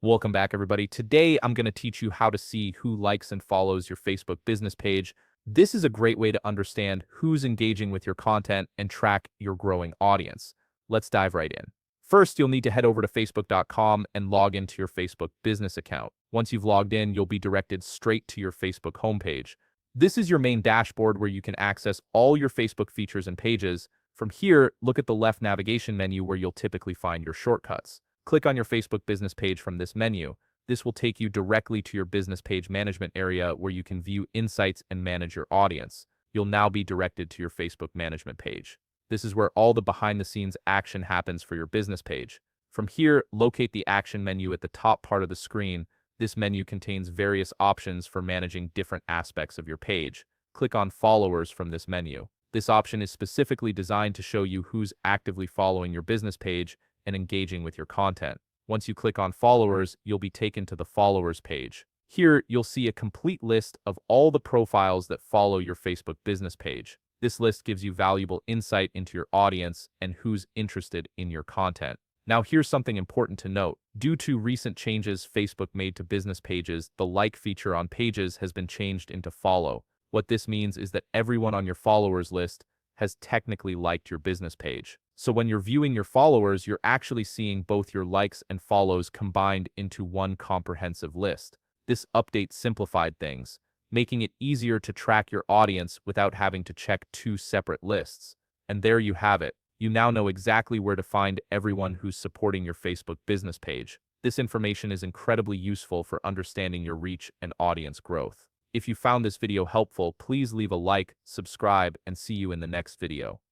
Welcome back, everybody. Today, I'm going to teach you how to see who likes and follows your Facebook business page. This is a great way to understand who's engaging with your content and track your growing audience. Let's dive right in. First, you'll need to head over to facebook.com and log into your Facebook business account. Once you've logged in, you'll be directed straight to your Facebook homepage. This is your main dashboard where you can access all your Facebook features and pages. From here, look at the left navigation menu where you'll typically find your shortcuts. Click on your Facebook business page from this menu. This will take you directly to your business page management area where you can view insights and manage your audience. You'll now be directed to your Facebook management page. This is where all the behind-the-scenes action happens for your business page. From here, locate the action menu at the top part of the screen. This menu contains various options for managing different aspects of your page. Click on Followers from this menu. This option is specifically designed to show you who's actively following your business page and engaging with your content. Once you click on Followers, you'll be taken to the Followers page. Here, you'll see a complete list of all the profiles that follow your Facebook business page. This list gives you valuable insight into your audience and who's interested in your content. Now, here's something important to note. Due to recent changes Facebook made to business pages, the like feature on pages has been changed into follow. What this means is that everyone on your followers list has technically liked your business page. So when you're viewing your followers, you're actually seeing both your likes and follows combined into one comprehensive list. This update simplified things, making it easier to track your audience without having to check two separate lists. And there you have it. You now know exactly where to find everyone who's supporting your Facebook business page. This information is incredibly useful for understanding your reach and audience growth. If you found this video helpful, please leave a like, subscribe, and see you in the next video.